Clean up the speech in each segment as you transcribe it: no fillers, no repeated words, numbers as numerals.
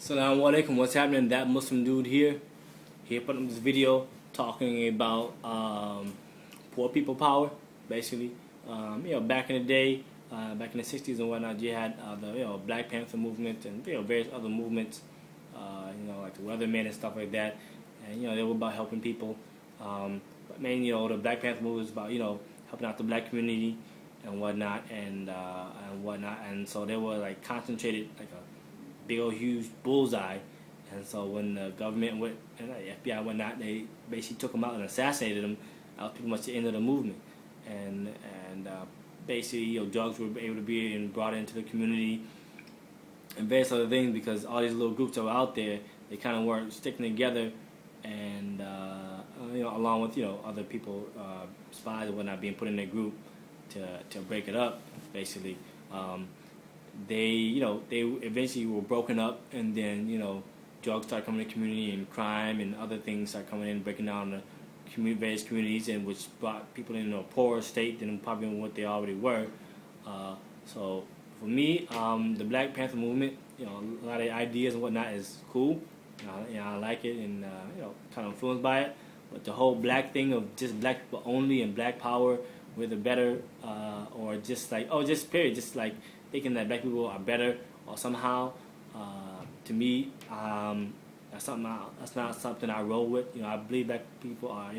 Assalamu alaikum, what's happening? That Muslim dude here putting up this video talking about poor people power, basically. Back in the day, back in the 60s and whatnot, you had the Black Panther movement and various other movements, like the Weathermen and stuff like that. And they were about helping people. But mainly, the Black Panther movement was about helping out the black community and whatnot and whatnot. And so they were like concentrated like a big old huge bullseye. And so when the government went and the FBI and whatnot, they basically took them out and assassinated them. That was pretty much the end of the movement. And basically, drugs were able to be brought into the community and various other things because all these little groups that were out there, they kind of weren't sticking together, and along with other people, spies and whatnot, being put in their group to break it up, basically. They eventually were broken up, and then drugs started coming to the community, and crime and other things started coming in, breaking down the various communities, and which brought people in a poorer state than probably what they already were. So for me, the Black Panther movement, a lot of ideas and whatnot is cool. I like it, and kind of influenced by it. But the whole black thing of just black people only and black power, we're the better, or just like just period, just like thinking that black people are better or somehow. To me, that's not something I roll with. I believe black people are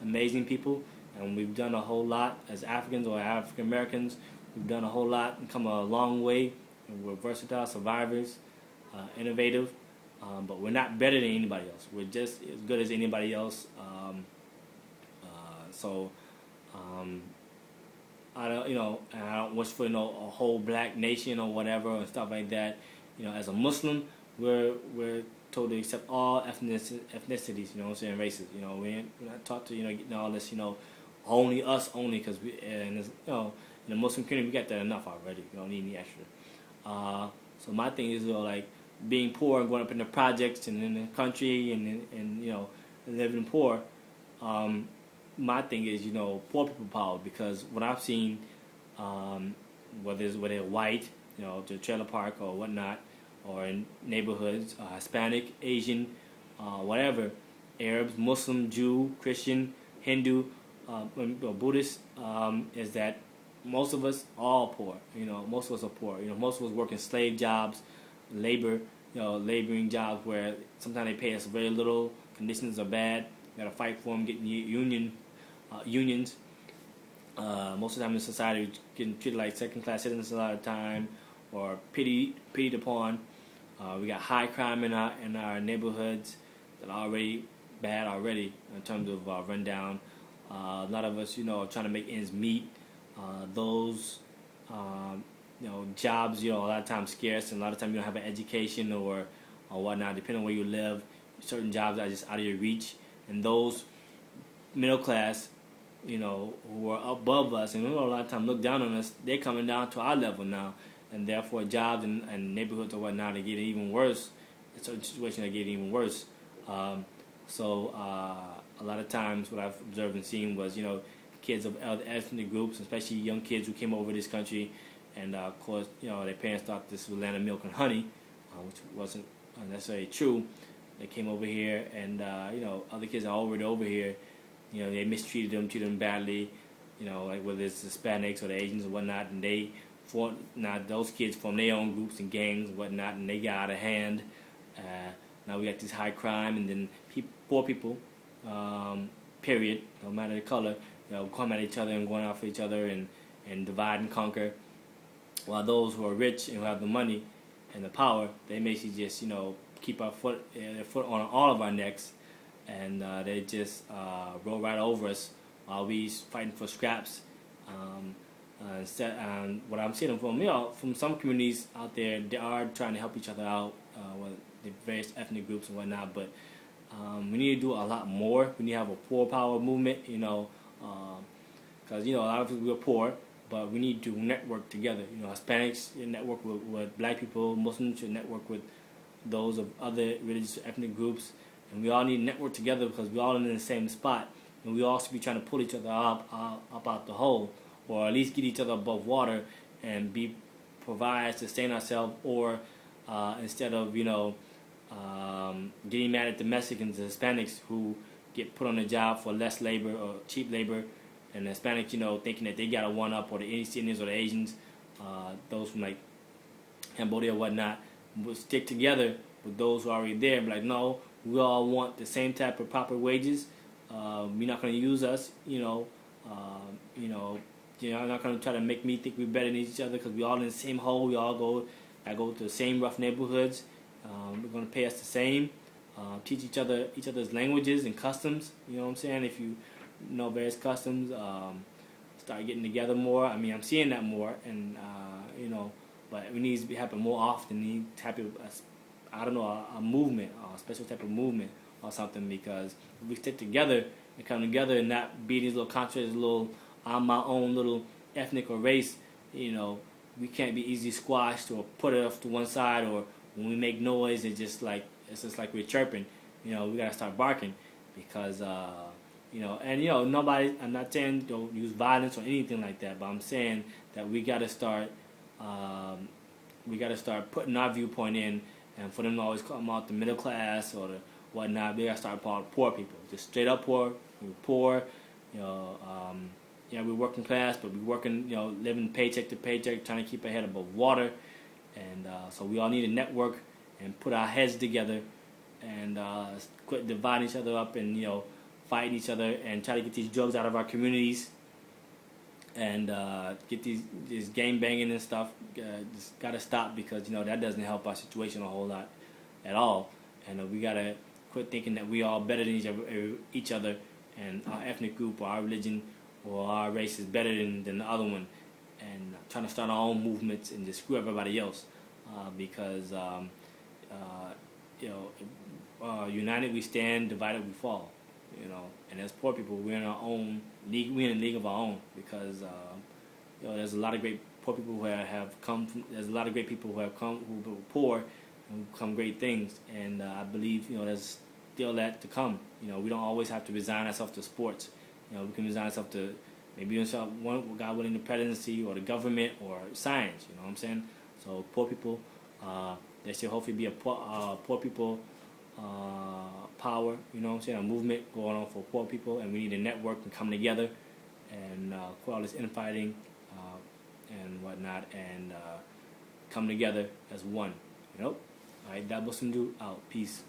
amazing people, and we've done a whole lot as Africans or African Americans. We've done a whole lot and come a long way. And we're versatile survivors, innovative, but we're not better than anybody else. We're just as good as anybody else. I don't wish for a whole black nation or whatever and stuff like that. As a Muslim, we're told to accept all ethnicities. Races. We're not taught to getting all this. Only us, only because we in the Muslim community we got that enough already. We don't need any extra. So my thing is like being poor and going up in the projects and in the country and living poor. My thing is poor people power, because what I've seen, whether they're white, to trailer park or whatnot, or in neighborhoods, Hispanic, Asian, whatever, Arabs, Muslim, Jew, Christian, Hindu, Buddhist, is that most of us are all poor. Most of us are poor. Most of us work in slave jobs, laboring jobs where sometimes they pay us very little. Conditions are bad. You got to fight for them, getting unions. Most of the time in society, we're getting treated like second-class citizens a lot of the time, or pitied upon. We got high crime in our neighborhoods that are already bad already in terms of rundown. A lot of us, are trying to make ends meet. Those jobs, a lot of times scarce, and a lot of times you don't have an education or whatnot. Depending on where you live, certain jobs are just out of your reach, and those middle class, who are above us and a lot of times look down on us, they're coming down to our level now, and therefore jobs and neighborhoods or whatnot are getting even worse. In certain situations are getting even worse. So a lot of times what I've observed and seen was kids of other ethnic groups, especially young kids who came over this country, and of course their parents thought this was land of milk and honey, which wasn't necessarily true. They came over here, and other kids are already over here. They mistreated them, treated them badly. Like whether it's Hispanics or the Asians or whatnot, and those kids form their own groups and gangs and whatnot, and they got out of hand. Now we got this high crime, and then poor people, period, no matter the color, come at each other and going out for each other and divide and conquer. While those who are rich and who have the money and the power, they basically just keep their foot on all of our necks, and they just roll right over us while we fighting for scraps. What I'm seeing from some communities out there, they are trying to help each other out with the various ethnic groups and whatnot. But we need to do a lot more. We need to have a poor power movement, because a lot of people are poor, but we need to network together. Hispanics should network with black people. Muslims should network with those of other religious ethnic groups, and we all need to network together because we're all in the same spot, and we all should be trying to pull each other up out the hole, or at least get each other above water and provide, sustain ourselves, or instead of getting mad at the Mexicans and Hispanics who get put on the job for less labor or cheap labor, and the Hispanics, thinking that they got a one up, or the East Indians or the Asians, those from like Cambodia or whatnot, will stick together with those who are already there and be like, no, we all want the same type of proper wages. You're not going to use us, you're not going to try to make me think we're better than each other because we all in the same hole. We all go to the same rough neighborhoods. We're going to pay us the same. Teach each other's languages and customs. You know what I'm saying? If you know various customs, start getting together more. I mean, I'm seeing that more, and but it needs to happen more often. We need type of a movement, a special type of movement or something. Because if we stick together and come together and not be these little contrasts, little on my own little ethnic or race, we can't be easily squashed or put off to one side. Or when we make noise, it's just like we're chirping. We gotta start barking because nobody. I'm not saying don't use violence or anything like that, but I'm saying that we gotta start putting our viewpoint in, and for them to always come out the middle class or the whatnot, we gotta start calling poor people, just straight up poor. We're poor, we're working class, but we're working, living paycheck to paycheck, trying to keep our head above water, and so we all need to network and put our heads together and quit dividing each other up and fighting each other and try to get these drugs out of our communities and get this gang banging and stuff. Just gotta stop because that doesn't help our situation a whole lot at all, and we gotta quit thinking that we all better than each other and our ethnic group or our religion or our race is better than the other one, and trying to start our own movements and just screw everybody else because united we stand, divided we fall. And as poor people, we're in our own league. We're in a league of our own because there's a lot of great poor people who have come. There's a lot of great people who have come who were poor and become great things. And I believe there's still that to come. We don't always have to resign ourselves to sports. We can resign ourselves to maybe God willing, the presidency or the government or science. You know what I'm saying? So poor people, there should hopefully be a poor people power. You know what I'm saying? A movement going on for poor people, and we need to network and come together and quit all this infighting and whatnot, and come together as one. All right, that was some dude out. Peace.